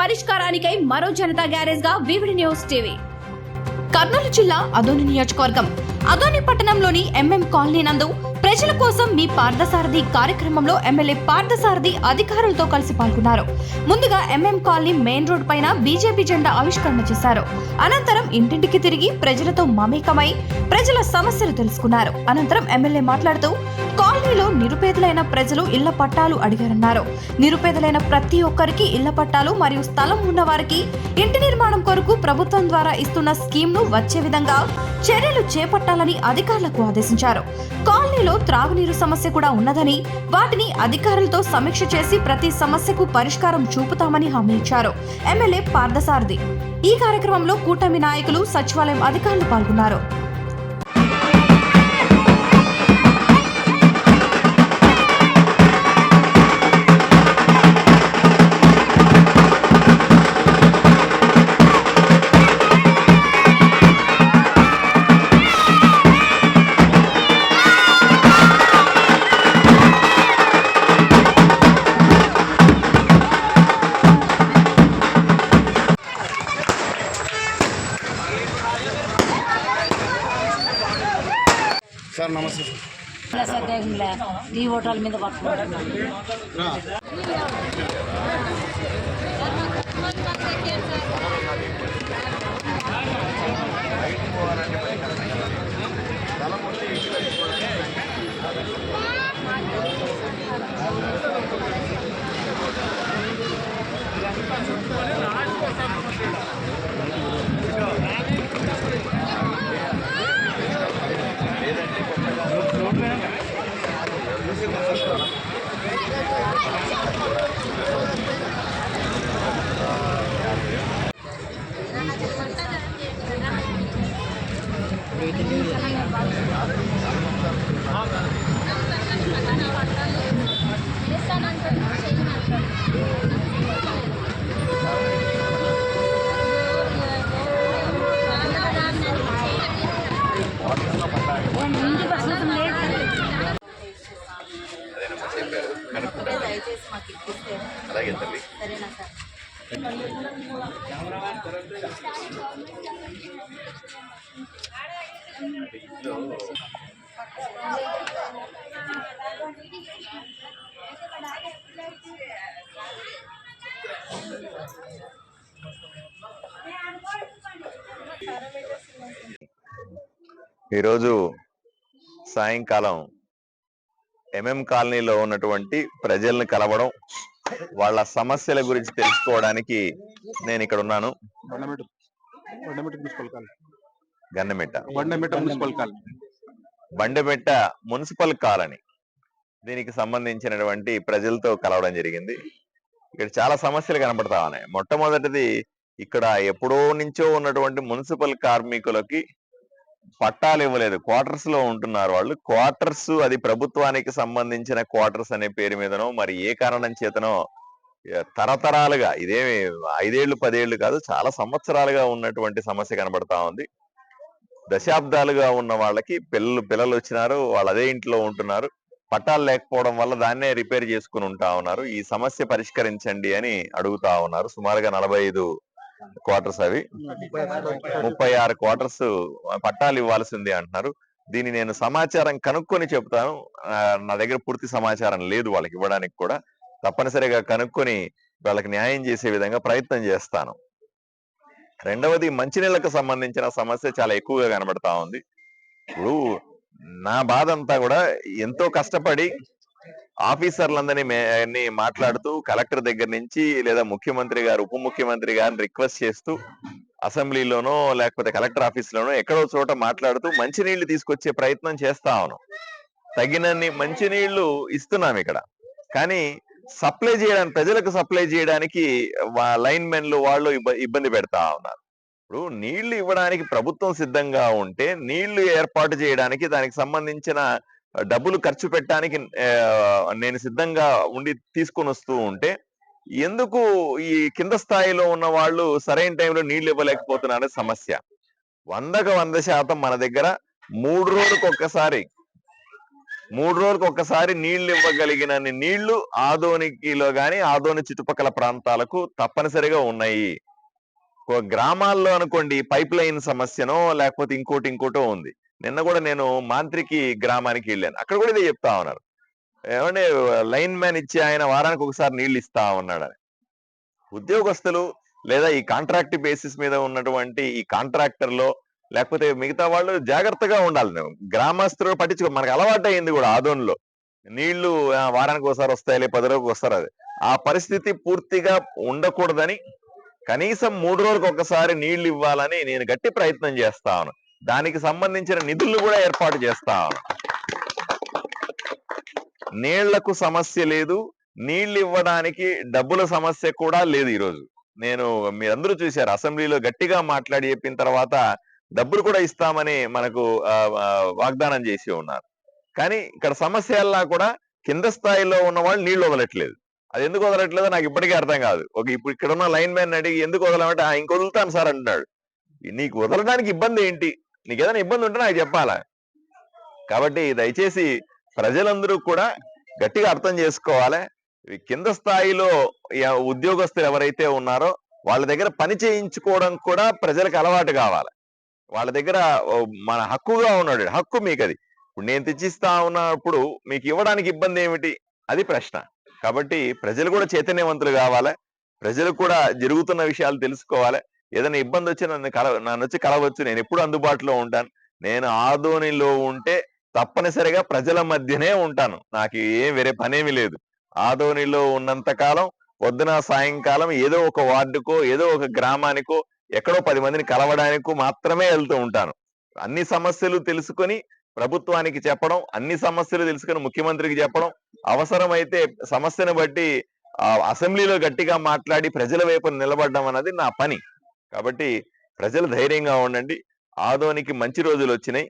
పరిష్కారానికై మరో జనతా గ్యారేజ్ గా VVD news TV. Kurnool జిల్లా అదోని నియోజకవర్గం అదోని పట్టణంలోని ఎంఎం కాలనీ నందు ప్రజల కోసం మీ పార్థసారథి కార్యక్రమంలో ఎమ్మెల్యే పార్థసారథి అధికారులతో కలిసి పాల్గొన్నారు. ముందుగా ఎంఎం కాలనీ మెయిన్ రోడ్ పైన బీజేపీ జెండా ఆవిష్కరణ చేశారు. అనంతరం ఇంటింటికి తిరిగి ప్రజలతో మమేకమై ప్రజల సమస్యలు తెలుసుకున్నారు. అనంతరం ఎమ్మెల్యే మాట్లాడుతూ కాలనీలో నిరుపేదలైన ప్రజలు ఇళ్ల పట్టాలు అడిగారన్నారు. నిరుపేదలైన ప్రతి ఒక్కరికి ఇళ్ల పట్టాలు మరియు స్థలం ఉన్న వారికి ఇంటి నిర్మాణం కొరకు ప్రభుత్వం ద్వారా ఇస్తున్న స్కీమ్ ను వచ్చే విధంగా చర్యలు చేపట్టాలని అధికారులకు ఆదేశించారు. కాలనీలో త్రాగునీరు సమస్య కూడా ఉన్నదని, వాటిని అధికారులతో సమీక్ష చేసి ప్రతి సమస్యకు పరిష్కారం చూపుతామని హామీ ఇచ్చారు ఎమ్మెల్యే పార్థసారథి. ఈ కార్యక్రమంలో కూటమి నాయకులు, సచివాలయం అధికారులు పాల్గొన్నారు. సార్ నమస్తే సార్. ఈ హోటల్ మీద పట్టుకుంటున్నాను. అలాగే తల్లి. ఈరోజు సాయంకాలం ఎంఎం కాలనీలో ఉన్నటువంటి ప్రజల్ని కలవడం, వాళ్ళ సమస్యల గురించి తెలుసుకోవడానికి నేను ఇక్కడ ఉన్నాను. బండమెట్ట మున్సిపల్ కాలనీ, దీనికి సంబంధించినటువంటి ప్రజలతో కలవడం జరిగింది. ఇక్కడ చాలా సమస్యలు కనబడతా ఉన్నాయి. మొట్టమొదటిది, ఇక్కడ ఎప్పుడో నుంచో ఉన్నటువంటి మున్సిపల్ కార్మికులకి పట్టాలు ఇవ్వలేదు. క్వార్టర్స్ లో ఉంటున్నారు వాళ్ళు. క్వార్టర్స్ అది ప్రభుత్వానికి సంబంధించిన క్వార్టర్స్ అనే పేరు మీదనో మరి ఏ కారణం చేతనో తరతరాలుగా, ఇదేమి 5 ఏళ్ళు 10 ఏళ్ళు కాదు, చాలా సంవత్సరాలుగా ఉన్నటువంటి సమస్య కనబడతా ఉంది. దశాబ్దాలుగా ఉన్న వాళ్ళకి పిల్లలు వచ్చినారు, వాళ్ళు అదే ఇంట్లో ఉంటున్నారు. పట్టాలు లేకపోవడం వల్ల దాన్నే రిపేర్ చేసుకుని ఉంటా ఉన్నారు. ఈ సమస్య పరిష్కరించండి అని అడుగుతా ఉన్నారు. సుమారుగా 45 క్వార్టర్స్, అవి 36 క్వార్టర్స్ పట్టాలు ఇవ్వాల్సిందే అంటున్నారు. దీన్ని నేను సమాచారం కనుక్కొని చెప్తాను. నా దగ్గర పూర్తి సమాచారం లేదు వాళ్ళకి ఇవ్వడానికి కూడా. తప్పనిసరిగా కనుక్కొని వాళ్ళకి న్యాయం చేసే విధంగా ప్రయత్నం చేస్తాను. రెండవది, మంచినీళ్ళకు సంబంధించిన సమస్య చాలా ఎక్కువగా కనబడతా ఉంది. ఇప్పుడు నా బాధ అంతా కూడా, ఎంతో కష్టపడి ఆఫీసర్లందరినీ మాట్లాడుతూ కలెక్టర్ దగ్గర నుంచి లేదా ముఖ్యమంత్రి గారు, ఉప ముఖ్యమంత్రి గారిని రిక్వెస్ట్ చేస్తూ అసెంబ్లీలోనో లేకపోతే కలెక్టర్ ఆఫీసులోనో ఎక్కడో చోట మాట్లాడుతూ మంచినీళ్లు తీసుకొచ్చే ప్రయత్నం చేస్తా ఉన్నాం. తగినన్ని మంచినీళ్లు ఇస్తున్నాం ఇక్కడ. కానీ సప్లై చేయడానికి, ప్రజలకు సప్లై చేయడానికి లైన్ మెన్లు వాళ్ళు ఇబ్బంది పెడతా ఉన్నారు. ఇప్పుడు నీళ్లు ఇవ్వడానికి ప్రభుత్వం సిద్ధంగా ఉంటే నీళ్లు ఏర్పాటు చేయడానికి, దానికి సంబంధించిన డబ్బులు ఖర్చు పెట్టడానికి నేను సిద్ధంగా ఉండి తీసుకొని వస్తూ ఉంటే, ఎందుకు ఈ కింద స్థాయిలో ఉన్న వాళ్ళు సరైన టైంలో నీళ్లు ఇవ్వలేకపోతున్నారనే సమస్య. 100% మన దగ్గర 3 రోజులకు ఒక్కసారి 3 రోజులకు ఒక్కసారి నీళ్లు ఇవ్వగలిగినన్ని నీళ్లు ఆదోనికిలో గాని ఆదోని చుట్టుపక్కల ప్రాంతాలకు తప్పనిసరిగా ఉన్నాయి. గ్రామాల్లో అనుకోండి పైప్ లైన్ సమస్యనో లేకపోతే ఇంకోటో ఉంది. నిన్న కూడా నేను మాంత్రికి గ్రామానికి వెళ్ళాను. అక్కడ కూడా ఇదే చెప్తా ఉన్నారు. ఏమంటే లైన్ మ్యాన్ ఇచ్చి ఆయన వారానికి ఒకసారి నీళ్లు ఇస్తా ఉన్నాడని. ఉద్యోగస్తులు లేదా ఈ కాంట్రాక్ట్ బేసిస్ మీద ఉన్నటువంటి ఈ కాంట్రాక్టర్లో లేకపోతే మిగతా వాళ్ళు జాగ్రత్తగా ఉండాలి. గ్రామస్తులు పట్టించుకో, మనకు అలవాటు అయింది కూడా ఆదోన్లో నీళ్లు వారానికి ఒకసారి వస్తాయి, 10 రోజులకు వస్తారు. అది ఆ పరిస్థితి పూర్తిగా ఉండకూడదని కనీసం 3 రోజులకు ఒకసారి నీళ్లు ఇవ్వాలని నేను గట్టి ప్రయత్నం చేస్తాను. దానికి సంబంధించిన నిధులు కూడా ఏర్పాటు చేస్తాను. నీళ్లకు సమస్య లేదు, నీళ్లు ఇవ్వడానికి డబ్బుల సమస్య కూడా లేదు. ఈరోజు నేను మీరందరూ చూశారు, అసెంబ్లీలో గట్టిగా మాట్లాడి చెప్పిన తర్వాత డబ్బులు కూడా ఇస్తామని మనకు వాగ్దానం చేసి ఉన్నారు. కానీ ఇక్కడ సమస్యల్లా కూడా కింద స్థాయిలో ఉన్న వాళ్ళు నీళ్లు వదలట్లేదు. అది ఎందుకు వదలట్లేదో నాకు ఇప్పటికీ అర్థం కాదు. ఇప్పుడు ఇక్కడ ఉన్న లైన్ మ్యాన్ అడిగి ఎందుకు వదలమంటే ఇంక వదులుతాను సార్ అంటున్నాడు. నీకు వదలడానికి ఇబ్బంది ఏంటి? నీకు ఏదైనా ఇబ్బంది ఉంటే నాకు చెప్పాలా. కాబట్టి దయచేసి ప్రజలందరూ కూడా గట్టిగా అర్థం చేసుకోవాలి. కింద స్థాయిలో ఉద్యోగస్తులు ఎవరైతే ఉన్నారో వాళ్ళ దగ్గర పని చేయించుకోవడం కూడా ప్రజలకు అలవాటు కావాలి. వాళ్ళ దగ్గర మన హక్కుగా ఉన్నాడు, హక్కు మీకు అది. ఇప్పుడు నేను తెచ్చిస్తా ఉన్నప్పుడు మీకు ఇవ్వడానికి ఇబ్బంది ఏమిటి? అది ప్రశ్న. కాబట్టి ప్రజలు కూడా చైతన్యవంతులు కావాలి. ప్రజలు కూడా జరుగుతున్న విషయాలు తెలుసుకోవాలి. ఏదైనా ఇబ్బంది వచ్చి నన్ను వచ్చి కలవచ్చు. నేను ఎప్పుడు అందుబాటులో ఉంటాను. నేను ఆదోనిలో ఉంటే తప్పనిసరిగా ప్రజల మధ్యనే ఉంటాను. నాకు వేరే పనేమి లేదు. ఆదోనిలో ఉన్నంత కాలం పొద్దున సాయంకాలం ఏదో ఒక వార్డుకో ఏదో ఒక గ్రామానికో ఎక్కడో 10 మందిని కలవడానికో మాత్రమే వెళ్తూ ఉంటాను. అన్ని సమస్యలు తెలుసుకొని ప్రభుత్వానికి చెప్పడం, అన్ని సమస్యలు తెలుసుకొని ముఖ్యమంత్రికి చెప్పడం, అవసరమైతే సమస్యను బట్టి అసెంబ్లీలో గట్టిగా మాట్లాడి ప్రజల వైపు నిలబడడం అన్నది నా పని. కాబట్టి ప్రజలు ధైర్యంగా ఉండండి. ఆదోనికి మంచి రోజులు వచ్చినాయి.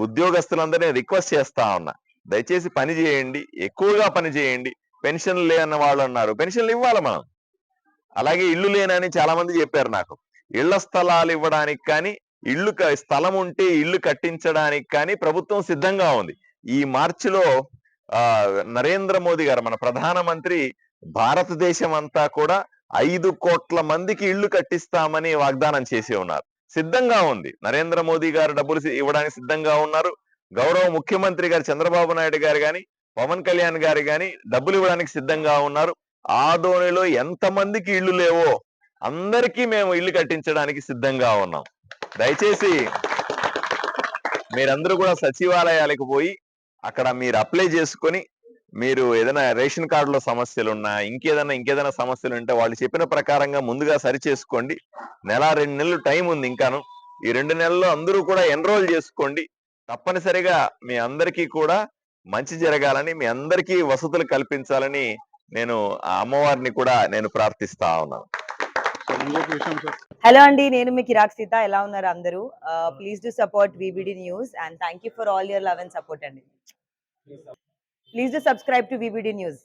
ఉద్యోగస్తులందరినీ రిక్వెస్ట్ చేస్తా ఉన్నా, దయచేసి పని చేయండి, ఎక్కువగా పని చేయండి. పెన్షన్లు లేని వాళ్ళు అన్నారు, పెన్షన్లు ఇవ్వాలి మనం. అలాగే ఇల్లు లేనని చాలా మంది చెప్పారు నాకు. ఇళ్ల స్థలాలు ఇవ్వడానికి కానీ, స్థలం ఉంటే ఇల్లు కట్టించడానికి కానీ ప్రభుత్వం సిద్ధంగా ఉంది. ఈ మార్చిలో నరేంద్ర మోదీ గారు, మన ప్రధానమంత్రి, భారతదేశం అంతా కూడా 5 కోట్ల మందికి ఇళ్లు కట్టిస్తామని వాగ్దానం చేసి ఉన్నారు. సిద్ధంగా ఉంది. నరేంద్ర మోదీ గారు డబ్బులు ఇవ్వడానికి సిద్ధంగా ఉన్నారు. గౌరవ ముఖ్యమంత్రి గారు చంద్రబాబు నాయుడు గారు గాని, పవన్ కళ్యాణ్ గారు గాని డబ్బులు ఇవ్వడానికి సిద్ధంగా ఉన్నారు. ఆదోనిలో ఎంతమందికి ఇళ్లు లేవో అందరికీ మేము ఇల్లు కట్టించడానికి సిద్ధంగా ఉన్నాం. దయచేసి మీరందరూ కూడా సచివాలయాలకు పోయి అక్కడ మీరు అప్లై చేసుకొని, మీరు ఏదైనా రేషన్ కార్డులో సమస్యలున్నా ఇంకేదైనా సమస్యలు ఉంటే వాళ్ళు చెప్పిన ప్రకారంగా ముందుగా సరి చేసుకోండి. 1-2 నెలలు టైం ఉంది ఇంకాను. ఈ 2 నెలల్లో అందరూ కూడా ఎన్రోల్ చేసుకోండి. తప్పనిసరిగా మీ అందరికీ కూడా మంచి జరగాలని, మీ అందరికీ వసతులు కల్పించాలని నేను ఆ అమ్మవారిని కూడా నేను ప్రార్థిస్తా ఉన్నాను. హలో అండి, నేను మీ కిరాక్ సీత. ఎలా ఉన్నారు అందరూ? Please do support VBD news and thank you for all your love and support అండి. Please do subscribe to VBD news.